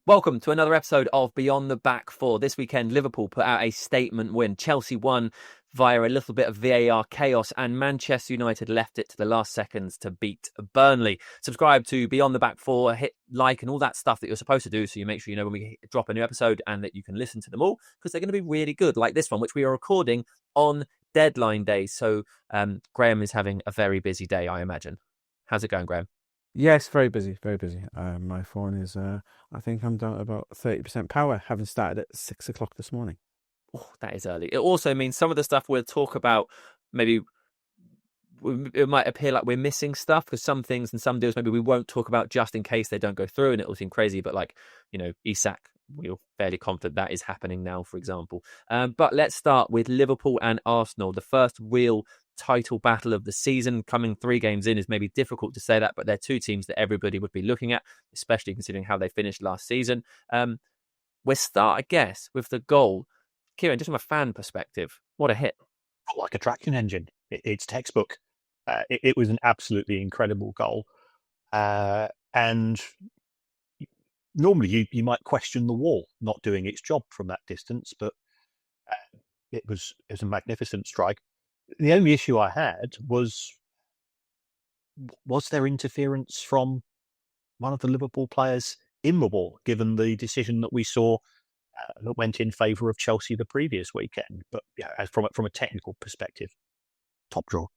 Welcome to another episode of Beyond the Back Four. This weekend, Liverpool put out a statement win. Chelsea won via a little bit of VAR chaos, and Manchester United left it to the last seconds to beat Burnley. Subscribe to Beyond the Back Four, hit like and all that stuff that you're supposed to do, so you make sure you know when we drop a new episode and that you can listen to them all, because they're going to be really good, like this one, which we are recording on deadline day. So Graham is having a very busy day, I imagine. How's it going, Graham? Yes, very busy, very busy. My phone is, I think I'm down to about 30% power, having started at 6 o'clock this morning. Oh, that is early. It also means some of the stuff we'll talk about, maybe it might appear like we're missing stuff, because some things and some deals maybe we won't talk about just in case they don't go through, and it will seem crazy. But like, Isak, we're fairly confident that is happening now, for example. But let's start with Liverpool and Arsenal. The first real title battle of the season, coming 3 games in, is maybe difficult to say that, but they're two teams that everybody would be looking at, especially considering how they finished last season. We'll start, I guess, with the goal. Kieran, just from a fan perspective, what a hit. Like a traction engine. It's textbook. It was an absolutely incredible goal. And normally you might question the wall not doing its job from that distance, but it was a magnificent strike. The only issue I had was there interference from one of the Liverpool players in the ball, given the decision that we saw that went in favour of Chelsea the previous weekend. But yeah, from a technical perspective, top draw.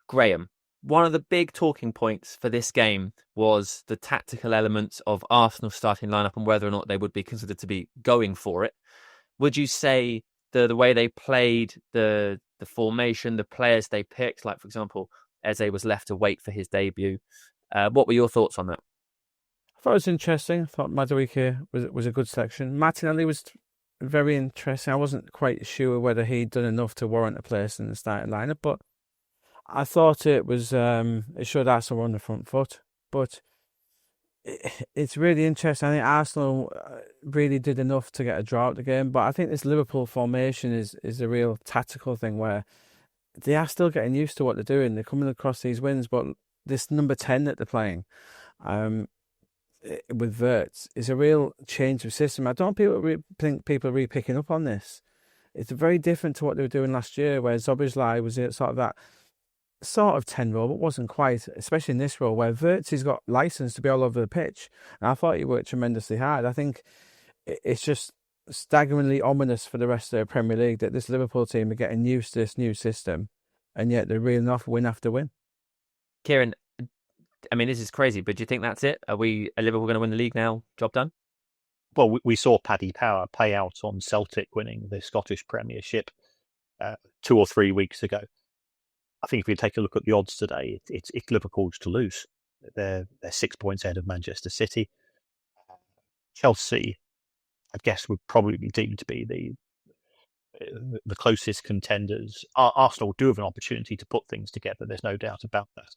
Graham, one of the big talking points for this game was the tactical elements of Arsenal's starting lineup and whether or not they would be considered to be going for it. Would you say the way they played, the formation, the players they picked, like, for example, Eze was left to wait for his debut. What were your thoughts on that? I thought it was interesting. I thought Madueke was a good selection. Martinelli was very interesting. I wasn't quite sure whether he'd done enough to warrant a place in the starting lineup, but I thought it was it showed Arsenal on the front foot. But it's really interesting. I think Arsenal really did enough to get a draw out the game, but I think this Liverpool formation is a real tactical thing where they are still getting used to what they're doing. They're coming across these wins, but this number 10 that they're playing with Wirtz is a real change of system. I don't think people are really picking up on this. It's very different to what they were doing last year, where Szoboszlai was sort of that sort of 10 role, but wasn't quite, especially in this role where Wirtz has got license to be all over the pitch. And I thought he worked tremendously hard. I think it's just staggeringly ominous for the rest of the Premier League that this Liverpool team are getting used to this new system, and yet they're reeling off win after win. Kieran, I mean, this is crazy, but do you think that's it? Are Liverpool going to win the league now? Job done? Well, we saw Paddy Power pay out on Celtic winning the Scottish Premiership 2 or 3 weeks ago. I think if we take a look at the odds today, it's Liverpool's to lose. They're 6 points ahead of Manchester City. Chelsea, I guess, would probably be deemed to be the closest contenders. Arsenal do have an opportunity to put things together. There's no doubt about that.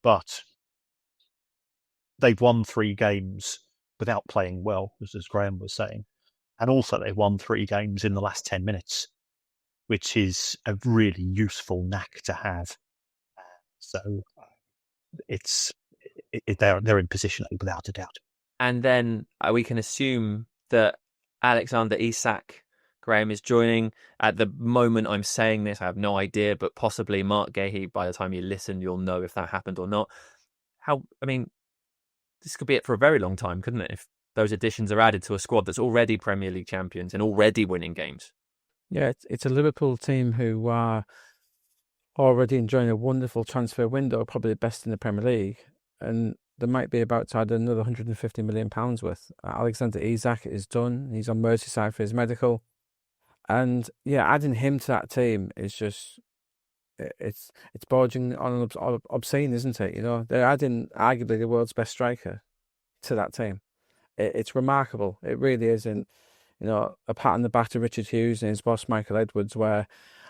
But they've won 3 games without playing well, as Graham was saying. And also they've won 3 games in the last 10 minutes, which is a really useful knack to have. So they're in position without a doubt. And then we can assume that Alexander Isak, Graham, is joining. At the moment I'm saying this, I have no idea, but possibly Mark Gahey, by the time you listen, you'll know if that happened or not. This could be it for a very long time, couldn't it? If those additions are added to a squad that's already Premier League champions and already winning games. Yeah, it's a Liverpool team who are already enjoying a wonderful transfer window, probably the best in the Premier League, and they might be about to add another £150 million worth. Alexander Isak is done. He's on Merseyside for his medical. And yeah, adding him to that team is just, it's bordering on obscene, isn't it? They're adding arguably the world's best striker to that team. It's remarkable. It really is. And a pat on the back to Richard Hughes and his boss, Michael Edwards, where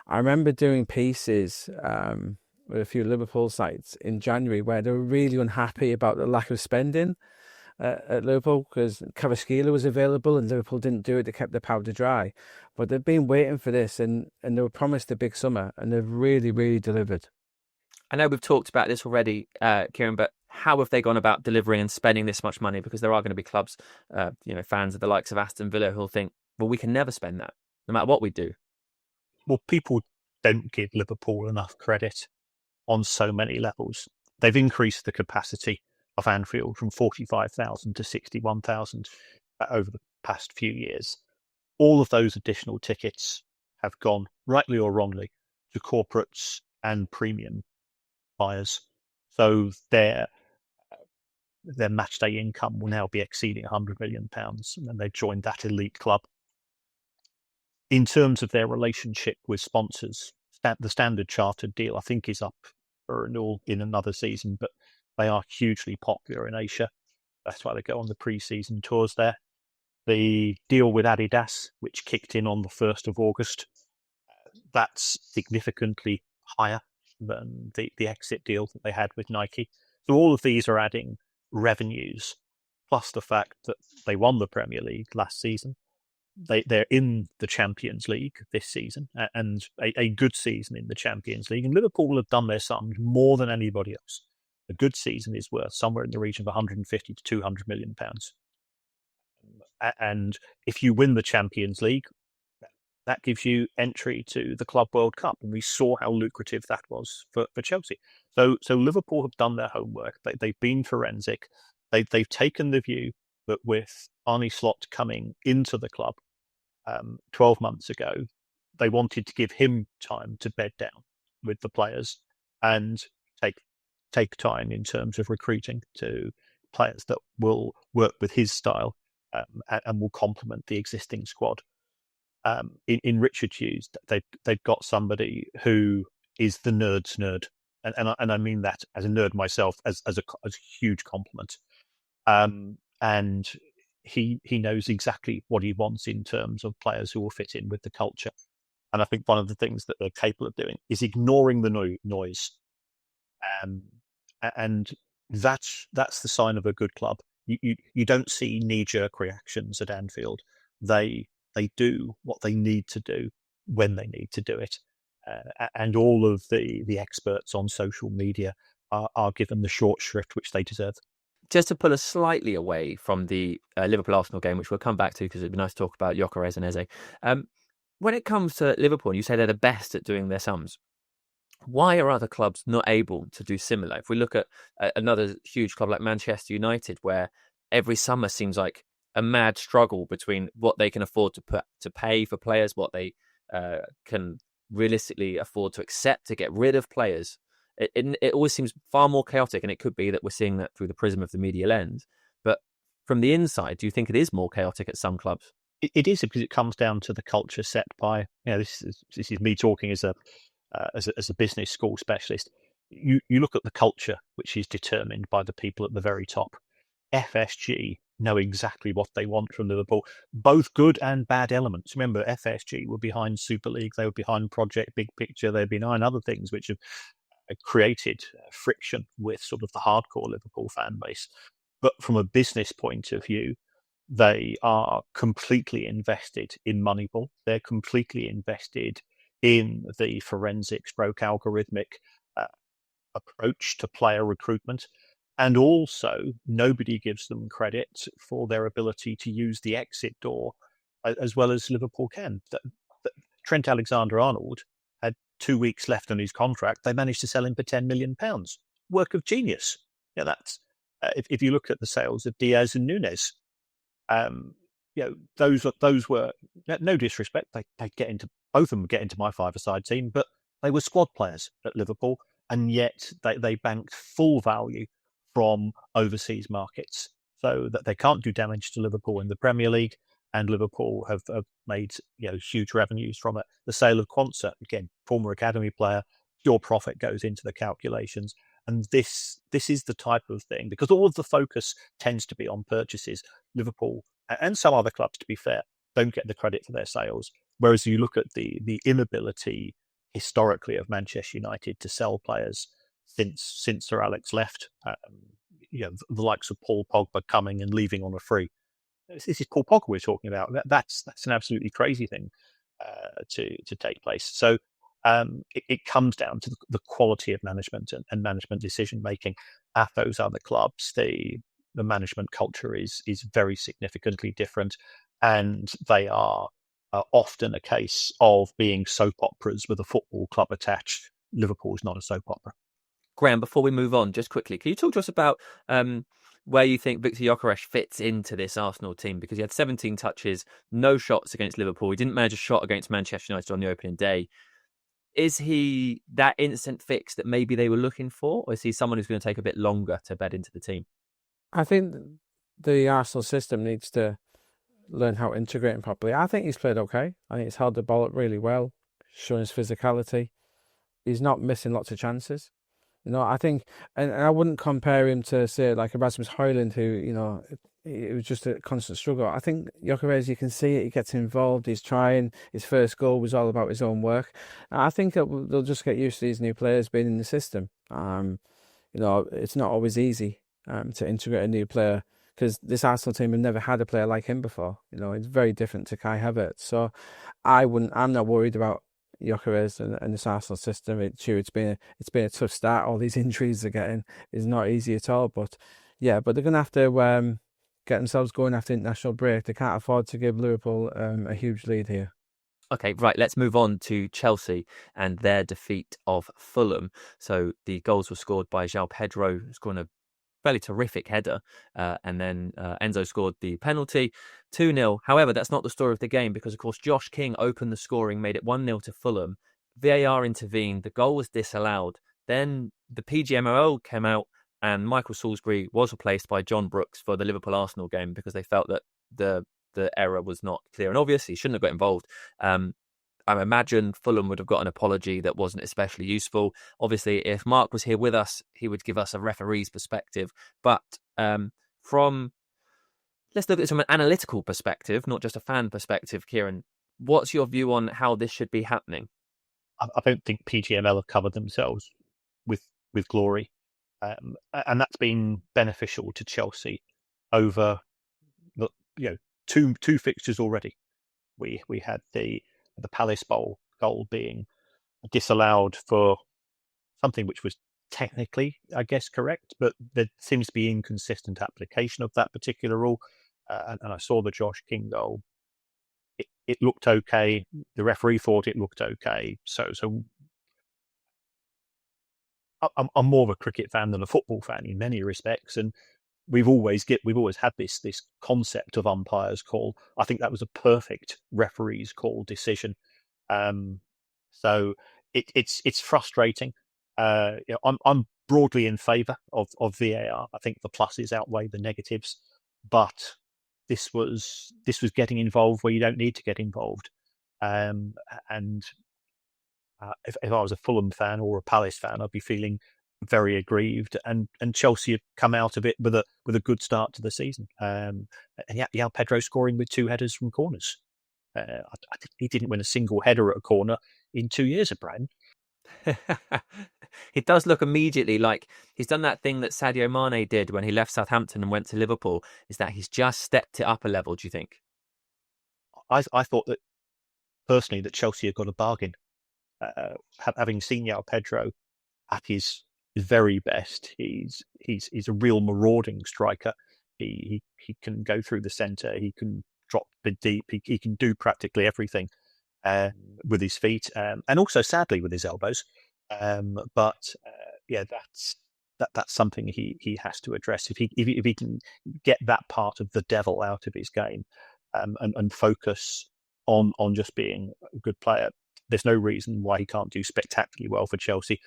I remember doing pieces with a few Liverpool sites in January where they were really unhappy about the lack of spending at Liverpool because Kvaratskhelia was available and Liverpool didn't do it. They kept their powder dry. But they've been waiting for this and they were promised a big summer and they've really, really delivered. I know we've talked about this already, Kieran, but how have they gone about delivering and spending this much money? Because there are going to be clubs, fans of the likes of Aston Villa who'll think, well, we can never spend that, no matter what we do. Well, people don't give Liverpool enough credit on so many levels. They've increased the capacity of Anfield from 45,000 to 61,000 over the past few years. All of those additional tickets have gone, rightly or wrongly, to corporates and premium buyers. So their match day income will now be exceeding £100 million, and they've joined that elite club. In terms of their relationship with sponsors, the Standard Chartered deal, I think, is up for renewal in another season, but they are hugely popular in Asia. That's why they go on the pre-season tours there. The deal with Adidas, which kicked in on the 1st of August, that's significantly higher than the exit deal that they had with Nike. So all of these are adding revenues, plus the fact that they won the Premier League last season. They're in the Champions League this season, and a good season in the Champions League. And Liverpool have done their sums more than anybody else. A good season is worth somewhere in the region of 150 to 200 million pounds. And if you win the Champions League, that gives you entry to the Club World Cup. And we saw how lucrative that was for Chelsea. So Liverpool have done their homework. They've been forensic. They've taken the view that with Arne Slot coming into the club 12 months ago, they wanted to give him time to bed down with the players and take time in terms of recruiting to players that will work with his style and will complement the existing squad. In Richard Hughes, they've got somebody who is the nerd's nerd, and I mean that as a nerd myself, as a huge compliment. And he knows exactly what he wants in terms of players who will fit in with the culture. And I think one of the things that they're capable of doing is ignoring the noise. And that's the sign of a good club. You don't see knee-jerk reactions at Anfield. They do what they need to do when they need to do it. And all of the experts on social media are given the short shrift which they deserve. Just to pull us slightly away from the Liverpool-Arsenal game, which we'll come back to because it'd be nice to talk about Gyökeres and Eze. When it comes to Liverpool, and you say they're the best at doing their sums, why are other clubs not able to do similar? If we look at another huge club like Manchester United, where every summer seems like a mad struggle between what they can afford to pay for players, what they can realistically afford to accept to get rid of players. It always seems far more chaotic, and it could be that we're seeing that through the prism of the media lens. But from the inside, do you think it is more chaotic at some clubs? It is, because it comes down to the culture set by, this is me talking as a business school specialist. You look at the culture, which is determined by the people at the very top. FSG know exactly what they want from Liverpool, both good and bad elements. Remember, FSG were behind Super League, they were behind Project Big Picture, they're behind other things which have created friction with sort of the hardcore Liverpool fan base. But from a business point of view, they are completely invested in Moneyball. They're completely invested in the forensic stroke algorithmic approach to player recruitment. And also, nobody gives them credit for their ability to use the exit door as well as Liverpool can. Trent Alexander-Arnold had 2 weeks left on his contract. They managed to sell him for £10 million. Work of genius. Yeah, that's if you look at the sales of Diaz and Nunes, those were, no disrespect, they get into, both of them get into my five-a-side team, but they were squad players at Liverpool, and yet they banked full value from overseas markets, so that they can't do damage to Liverpool in the Premier League. And Liverpool have made huge revenues from it. The sale of Quansah, again, former academy player, pure profit goes into the calculations. And this is the type of thing, because all of the focus tends to be on purchases. Liverpool and some other clubs, to be fair, don't get the credit for their sales. Whereas you look at the inability historically of Manchester United to sell players since Sir Alex left, the likes of Paul Pogba coming and leaving on a free. This is Paul Pogba we're talking about. That's an absolutely crazy thing to take place. So it comes down to the quality of management and management decision making. at those other clubs, the management culture is very significantly different, and they are often a case of being soap operas with a football club attached. Liverpool is not a soap opera. Graham, before we move on, just quickly, can you talk to us about where you think Viktor Gyökeres fits into this Arsenal team? Because he had 17 touches, no shots against Liverpool. He didn't manage a shot against Manchester United on the opening day. Is he that instant fix that maybe they were looking for? Or is he someone who's going to take a bit longer to bed into the team? I think the Arsenal system needs to learn how to integrate him properly. I think he's played okay. I think he's held the ball up really well, shown his physicality. He's not missing lots of chances. I think, and I wouldn't compare him to, say, like Erasmus Højlund, who, it was just a constant struggle. I think Gyökeres, you can see it, he gets involved, he's trying. His first goal was all about his own work. And I think they'll just get used to these new players being in the system. It's not always easy to integrate a new player, because this Arsenal team have never had a player like him before. It's very different to Kai Havertz. So I'm not worried about Gyökeres and this Arsenal system. It's been a tough start. All these injuries they're getting is not easy at all. But they're going to have to get themselves going after international break. They can't afford to give Liverpool a huge lead here. Okay, right, let's move on to Chelsea and their defeat of Fulham. So the goals were scored by João Pedro, scoring a fairly terrific header, and then Enzo scored the penalty, 2-0. However, that's not the story of the game, because of course Josh King opened the scoring, made it 1-0 to Fulham. VAR intervened, the goal was disallowed. Then the PGMOL came out and Michael Salisbury was replaced by John Brooks for the Liverpool-Arsenal game, because they felt that the error was not clear and obvious. He shouldn't have got involved. I imagine Fulham would have got an apology that wasn't especially useful. Obviously, if Mark was here with us, he would give us a referee's perspective. But let's look at this from an analytical perspective, not just a fan perspective. Kieran, what's your view on how this should be happening? I don't think PGML have covered themselves with glory, and that's been beneficial to Chelsea over the two fixtures already. We had the Palace Bowl goal being disallowed for something which was technically, I guess, correct, but there seems to be inconsistent application of that particular rule. And I saw the Josh King goal. It looked okay. The referee thought it looked okay. So I'm more of a cricket fan than a football fan in many respects, and we've always had this concept of umpires call. I think that was a perfect referee's call decision. So it's frustrating. I'm broadly in favour of VAR. I think the pluses outweigh the negatives, but this was getting involved where you don't need to get involved. If I was a Fulham fan or a Palace fan, I'd be feeling very aggrieved. And Chelsea have come out of it with a good start to the season. And João Pedro scoring with 2 headers from corners. I think he didn't win a single header at a corner in 2 years at Brighton. It does look immediately like he's done that thing that Sadio Mane did when he left Southampton and went to Liverpool, is that he's just stepped it up a level, do you think? I thought that, personally, that Chelsea have got a bargain. Having seen João Pedro at his very best, he's a real marauding striker. He can go through the centre, he can drop deep, he can do practically everything with his feet, and also sadly with his elbows. But that's something he has to address. If he can get that part of the devil out of his game, and focus on just being a good player, there's no reason why he can't do spectacularly well for Chelsea.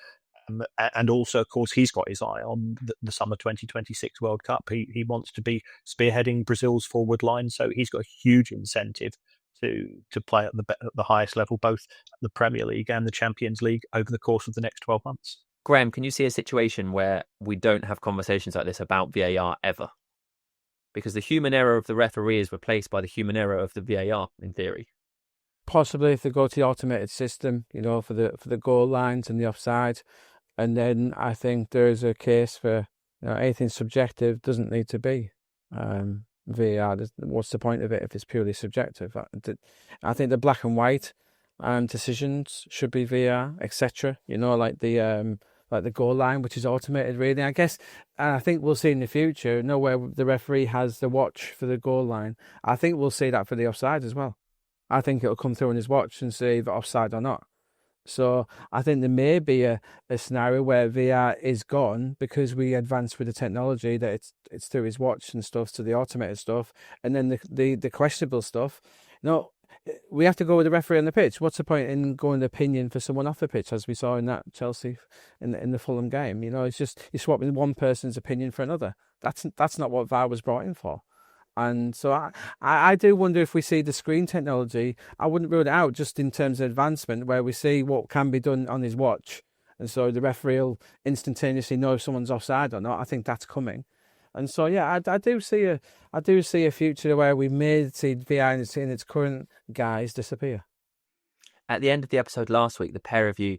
And also, of course, he's got his eye on the summer 2026 World Cup. He wants to be spearheading Brazil's forward line, so he's got a huge incentive to play at the highest level, both the Premier League and the Champions League, over the course of the next 12 months. Graham, can you see a situation where we don't have conversations like this about VAR ever? Because the human error of the referee is replaced by the human error of the VAR, in theory. Possibly if they go to the automated system, for the goal lines and the offside. And then I think there is a case for anything subjective doesn't need to be VAR. What's the point of it if it's purely subjective? I think the black and white decisions should be VAR, etc. Like the like the goal line, which is automated, really. I guess, and I think we'll see in the future, where the referee has the watch for the goal line. I think we'll see that for the offside as well. I think it'll come through on his watch and see if it's offside or not. So I think there may be a scenario where VAR is gone because we advance with the technology that it's through his watch and stuff to the automated stuff, and then the questionable stuff. We have to go with the referee on the pitch. What's the point in going the opinion for someone off the pitch, as we saw in that Chelsea in the Fulham game? It's just you're swapping one person's opinion for another. That's not what VAR was brought in for. And so I do wonder if we see the screen technology. I wouldn't rule it out just in terms of advancement, where we see what can be done on his watch, and so the referee will instantaneously know if someone's offside or not. I think that's coming. And so, yeah, I do see a future where we may see VAR in its current guise disappear. At the end of the episode last week, the pair of you,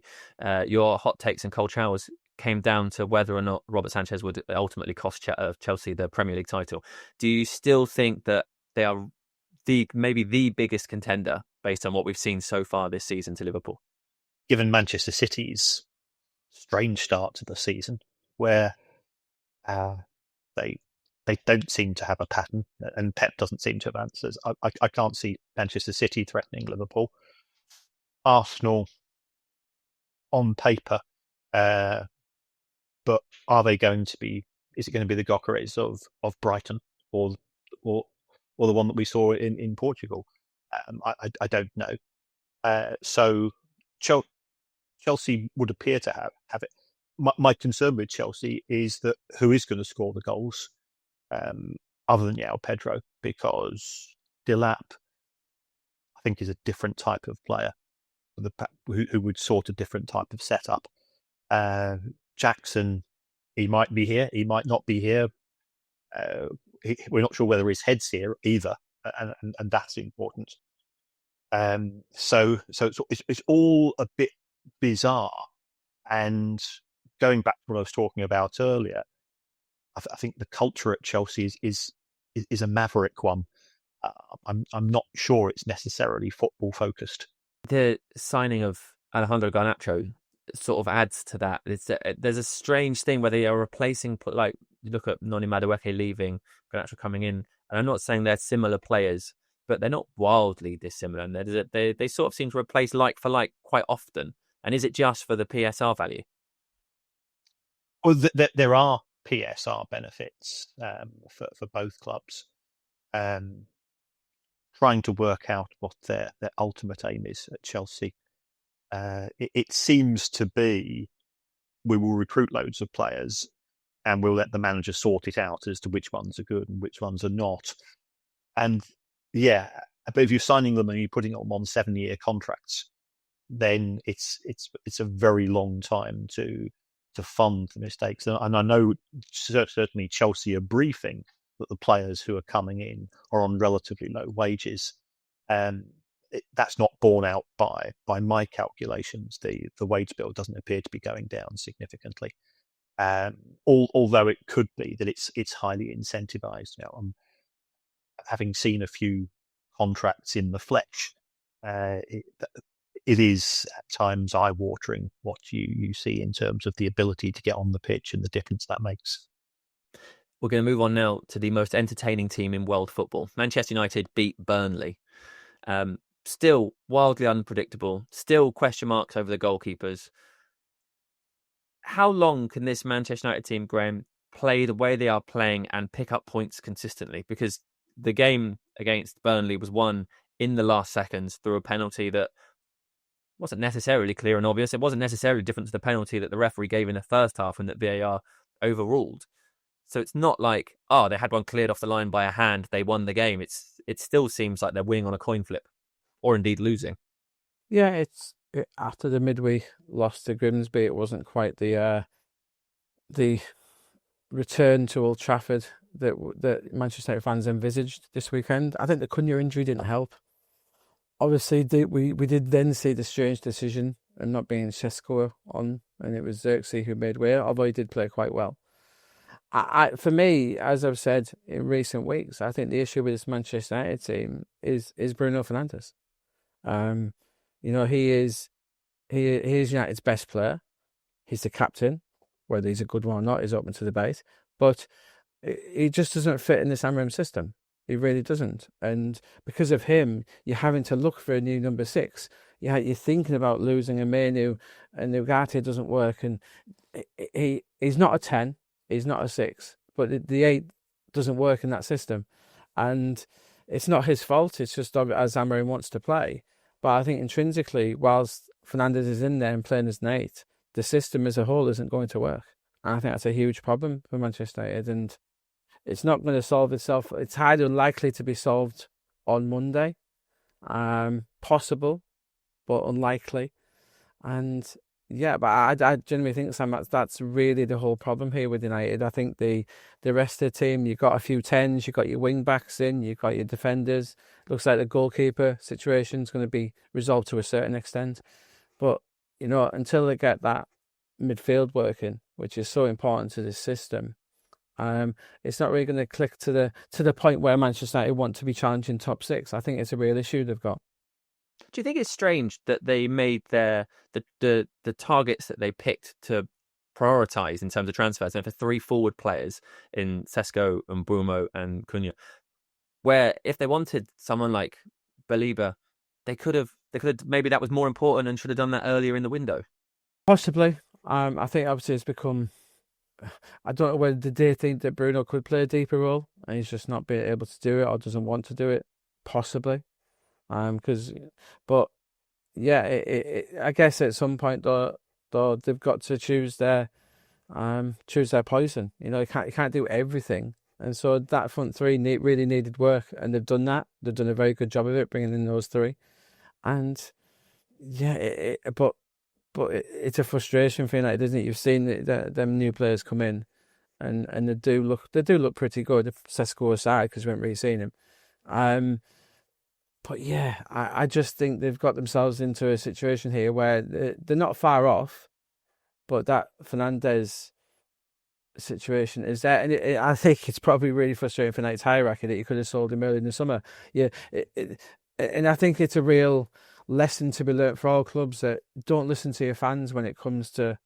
your hot takes and cold showers came down to whether or not Robert Sanchez would ultimately cost Chelsea the Premier League title. Do you still think that they are maybe the biggest contender based on what we've seen so far this season to Liverpool? Given Manchester City's strange start to the season, where they don't seem to have a pattern, and Pep doesn't seem to have answers. I can't see Manchester City threatening Liverpool. Arsenal, on paper, but are they going to be? Is it going to be the Gyökeres of Brighton or the one that we saw in Portugal? I don't know. So Chelsea would appear to have it. My concern with Chelsea is that who is going to score the goals, other than João Pedro, because Delap, I think, is a different type of player who would sort a different type of setup. Jackson, he might be here, he might not be here. We're not sure whether his head's here either, and that's important. So it's all a bit bizarre. And going back to what I was talking about earlier, I think the culture at Chelsea is a maverick one. I'm not sure it's necessarily football focused. The signing of Alejandro Garnacho sort of adds to that. There's a strange thing where they are replacing, like you look at Noni Madueke leaving, Garnacho coming in, and I'm not saying they're similar players, but they're not wildly dissimilar. And they sort of seem to replace like for like quite often. And is it just for the PSR value? Well, there are PSR benefits for both clubs. Trying to work out what their ultimate aim is at Chelsea. It seems to be we will recruit loads of players and we'll let the manager sort it out as to which ones are good and which ones are not. And yeah, but if you're signing them and you're putting them on 7-year contracts, then it's a very long time to fund the mistakes. And I know certainly Chelsea are briefing that the players who are coming in are on relatively low wages. That's not borne out by my calculations. The wage bill doesn't appear to be going down significantly. Although it could be that it's highly incentivized. Now, having seen a few contracts in the flesh, it is at times eye-watering what you see in terms of the ability to get on the pitch and the difference that makes. We're going to move on now to the most entertaining team in world football. Manchester United beat Burnley. Still wildly unpredictable. Still question marks over the goalkeepers. How long can this Manchester United team, Graham, play the way they are playing and pick up points consistently? Because the game against Burnley was won in the last seconds through a penalty that wasn't necessarily clear and obvious. It wasn't necessarily different to the penalty that the referee gave in the first half and that VAR overruled. So it's not like, they had one cleared off the line by a hand, they won the game. It still seems like they're winning on a coin flip, or indeed losing. Yeah, after the midweek loss to Grimsby, it wasn't quite the return to Old Trafford that Manchester United fans envisaged this weekend. I think the Cunha injury didn't help. Obviously, we did then see the strange decision and not being Šeško on, and it was Xerxes who made way, although he did play quite well. For me, as I've said in recent weeks, I think the issue with this Manchester United team is Bruno Fernandes. He is United's best player. He's the captain. Whether he's a good one or not is open to debate. But he just doesn't fit in this Amorim system. He really doesn't. And because of him, you're having to look for a new number 6. You're thinking about losing a Menu, and Ugarte doesn't work. And he's not a 10. He's not a 6. But the 8 doesn't work in that system. And it's not his fault. It's just as Amorim wants to play. But I think intrinsically, whilst Fernandes is in there and playing as an 8, the system as a whole isn't going to work. And I think that's a huge problem for Manchester United. And it's not going to solve itself. It's highly unlikely to be solved on Monday. Possible, but unlikely. And yeah, but I genuinely think, Sam, that's really the whole problem here with United. I think the rest of the team, you've got a few 10s, you've got your wing backs in, you've got your defenders. Looks like the goalkeeper situation is going to be resolved to a certain extent. But, until they get that midfield working, which is so important to this system, it's not really going to click to the point where Manchester United want to be challenging top 6. I think it's a real issue they've got. Do you think it's strange that they made the targets that they picked to prioritise in terms of transfers, and for 3 forward players in Sesko and Brumo and Cunha, where if they wanted someone like Baliba, they could have maybe that was more important and should have done that earlier in the window? Possibly. I think obviously it's become, I don't know whether they think that Bruno could play a deeper role and he's just not being able to do it or doesn't want to do it. Possibly. But yeah, I guess at some point though they've got to choose their poison. You can't do everything, and so that front 3 really needed work, and they've done that. They've done a very good job of it, bringing in those 3, and yeah, but it's a frustration for United, isn't it? You've seen them new players come in, and they do look pretty good. If Sesko aside, because we haven't really seen him. But yeah, I just think they've got themselves into a situation here where they're not far off, but that Fernandes situation is there. And I think it's probably really frustrating for United's hierarchy that you could have sold him early in the summer. Yeah, and I think it's a real lesson to be learnt for all clubs that don't listen to your fans when it comes to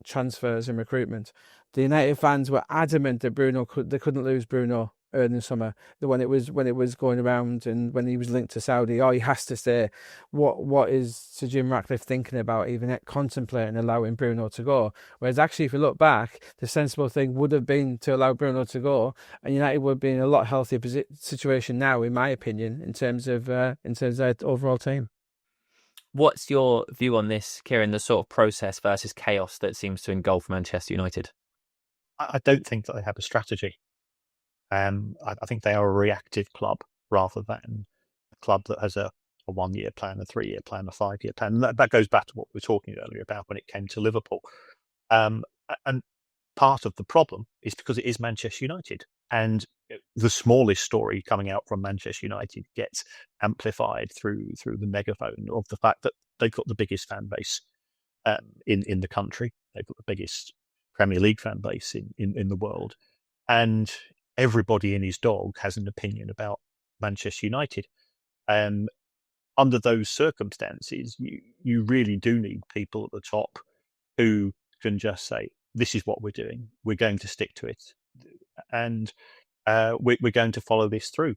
transfers and recruitment. The United fans were adamant that they couldn't lose Bruno early in the summer. When it was going around and when he was linked to Saudi, he has to stay. What is Sir Jim Ratcliffe thinking about even contemplating allowing Bruno to go? Whereas actually, if you look back, the sensible thing would have been to allow Bruno to go, and United would be in a lot healthier situation now, in my opinion, in terms of their overall team. What's your view on this, Kieran, the sort of process versus chaos that seems to engulf Manchester United? I don't think that they have a strategy. I think they are a reactive club rather than a club that has a 1-year plan, a 3-year plan, a 5-year plan. And that goes back to what we were talking earlier about when it came to Liverpool. And part of the problem is because it is Manchester United. And the smallest story coming out from Manchester United gets amplified through the megaphone of the fact that they've got the biggest fan base in the country. They've got the biggest Premier League fan base in the world. And everybody and his dog has an opinion about Manchester United. Under those circumstances, you really do need people at the top who can just say, this is what we're doing. We're going to stick to it. And we're going to follow this through.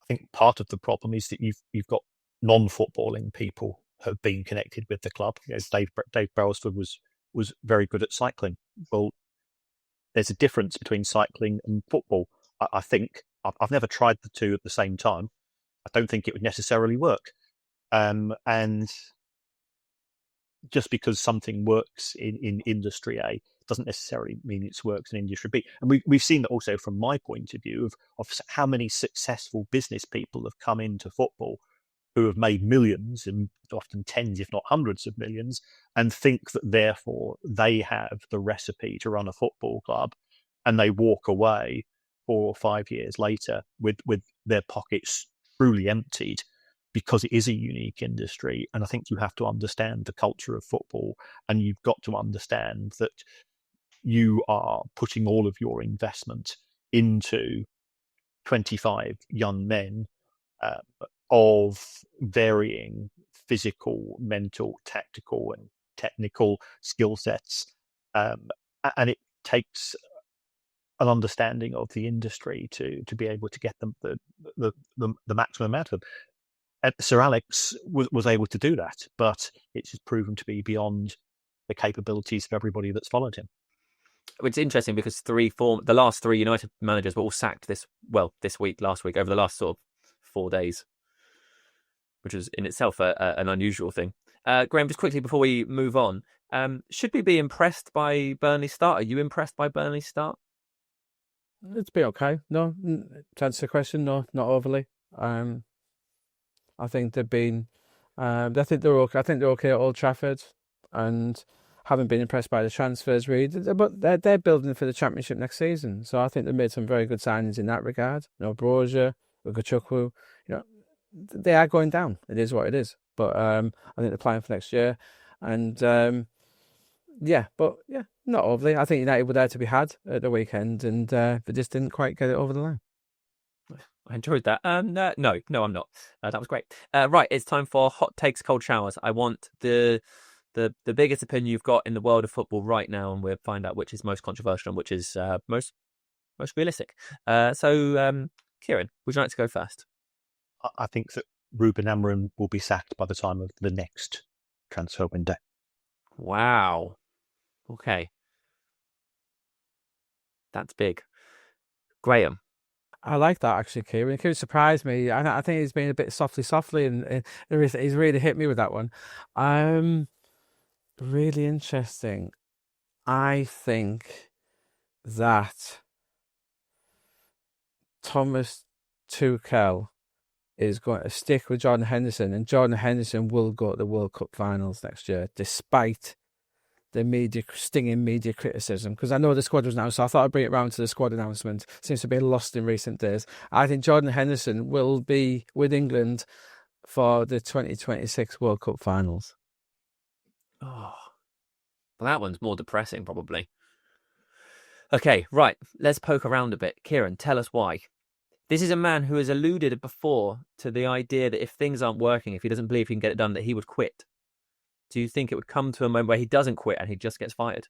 I think part of the problem is that you've got non-footballing people who have been connected with the club. Dave Brailsford was very good at cycling. Well, there's a difference between cycling and football. I think I've never tried the two at the same time. I don't think it would necessarily work. And just because something works in industry A doesn't necessarily mean it works in industry B. And we've seen that also from my point of view of how many successful business people have come into football who have made millions, and often tens, if not hundreds of millions, and think that therefore they have the recipe to run a football club, and they walk away 4 or 5 years later with their pockets truly emptied, because it is a unique industry. And I think you have to understand the culture of football, and you've got to understand that you are putting all of your investment into 25 young men of varying physical, mental, tactical, and technical skill sets, and it takes an understanding of the industry to be able to get them the maximum out of them. And Sir Alex was able to do that, but it's just proven to be beyond the capabilities of everybody that's followed him. It's interesting because the last three United managers were all sacked last week, over the last sort of 4 days, which is in itself an unusual thing. Graham, just quickly before we move on, should we be impressed by Burnley's start? Are you impressed by Burnley's start? It's been okay. No, to answer the question, no, not overly. I think they've been. I think they're okay. I think they're okay at Old Trafford, and haven't been impressed by the transfers really. But they're building for the Championship next season, so I think they've made some very good signings in that regard. Brozier, Ugachukwu, they are going down. It is what it is. But I think they're playing for next year, and not overly. I think United were there to be had at the weekend, and they just didn't quite get it over the line. I enjoyed that. No, I'm not. That was great. Right, it's time for hot takes, cold showers. I want the biggest opinion you've got in the world of football right now, and we'll find out which is most controversial and which is most realistic. So, Kieran, would you like to go first? I think that Ruben Amorim will be sacked by the time of the next transfer window. Wow. Okay. That's big. Graham. I like that actually, Kieran. It could surprise me. I think he's been a bit softly, and he's really hit me with that one. Really interesting. I think that Thomas Tuchel is going to stick with Jordan Henderson, and Jordan Henderson will go to the World Cup finals next year, despite the stinging media criticism. Because I know the squad was announced, so I thought I'd bring it round to the squad announcement. Seems to be lost in recent days. I think Jordan Henderson will be with England for the 2026 World Cup finals. Oh, well, that one's more depressing, probably. Okay, right. Let's poke around a bit. Kieran, tell us why. This is a man who has alluded before to the idea that if things aren't working, if he doesn't believe he can get it done, that he would quit. Do you think it would come to a moment where he doesn't quit and he just gets fired?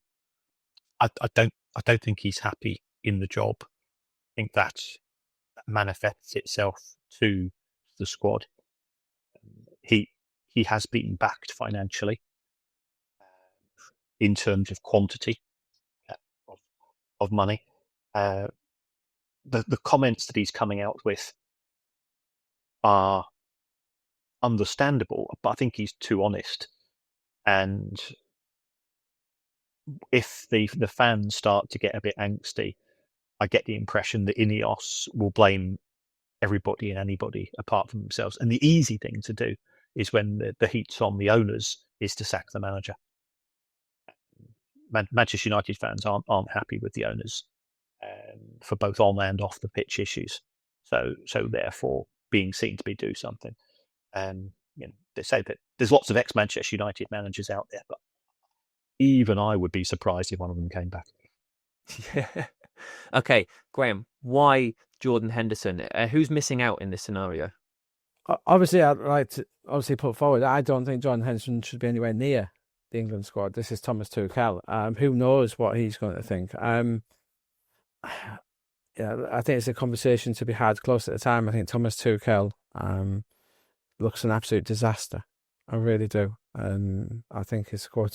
I don't think he's happy in the job. I think that manifests itself to the squad. He has been backed financially in terms of quantity of money. The comments that he's coming out with are understandable, but I think he's too honest. And if the fans start to get a bit angsty, I get the impression that Ineos will blame everybody and anybody apart from themselves. And the easy thing to do is, when the heat's on the owners, is to sack the manager. Manchester United fans aren't happy with the owners for both on and off the pitch issues. So therefore, being seen to be do something. They say that there's lots of ex-Manchester United managers out there, but even I would be surprised if one of them came back. Yeah. Okay, Graham, why Jordan Henderson? Who's missing out in this scenario? Obviously, I'd like to put forward, I don't think Jordan Henderson should be anywhere near the England squad. This is Thomas Tuchel. Who knows what he's going to think? I think it's a conversation to be had close at the time. I think Thomas Tuchel looks an absolute disaster. I really do. I think his squad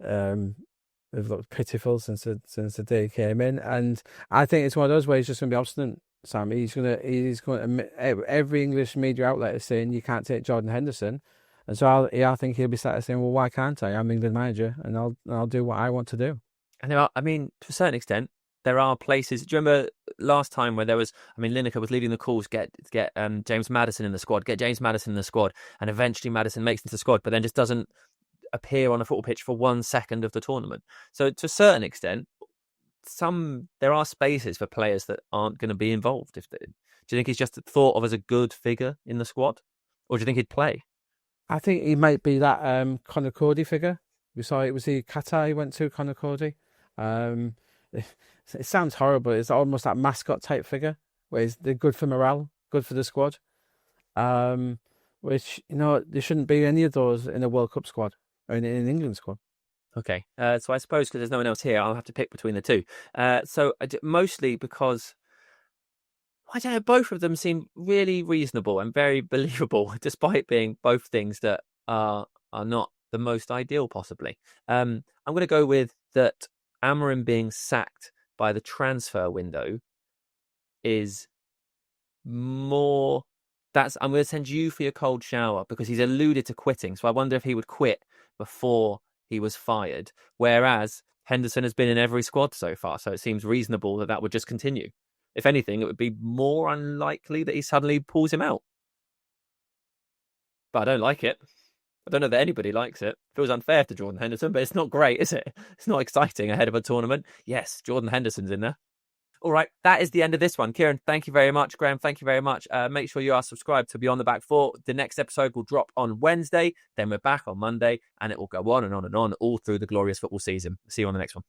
they've looked pitiful since the day he came in, and I think it's one of those where he's just going to be obstinate. Sam, he's going to. Every English media outlet is saying you can't take Jordan Henderson, and so I think he'll be sat there saying, "Well, why can't I? I'm England manager, and I'll do what I want to do." And to a certain extent, there are places. Do you remember last time where there was? Lineker was leading the calls, get James Maddison in the squad, and eventually Maddison makes it to the squad, but then just doesn't appear on a football pitch for 1 second of the tournament. So to a certain extent, there are spaces for players that aren't going to be involved. Do you think he's just thought of as a good figure in the squad, or do you think he'd play? I think he might be that Conor Cody figure. We saw it was Qatar he went to, Conor Cody. It sounds horrible. It's almost that mascot type figure where they're good for morale, good for the squad. Which there shouldn't be any of those in a World Cup squad. in England squad. Okay, so I suppose because there's no one else here, I'll have to pick between the two. So mostly because I don't know, both of them seem really reasonable and very believable, despite being both things that are not the most ideal, possibly. I'm going to go with that. Amorim being sacked by the transfer window is more. I'm going to send you for your cold shower because he's alluded to quitting. So I wonder if he would quit before he was fired. Whereas Henderson has been in every squad so far, so it seems reasonable that would just continue. If anything, it would be more unlikely that he suddenly pulls him out. But I don't like it. I don't know that anybody likes it. Feels unfair to Jordan Henderson, but it's not great, is it? It's not exciting ahead of a tournament. Yes, Jordan Henderson's in there. All right, that is the end of this one. Kieran, thank you very much. Graham, thank you very much. Make sure you are subscribed to Beyond the Back Four. The next episode will drop on Wednesday. Then we're back on Monday, and it will go on and on and on all through the glorious football season. See you on the next one.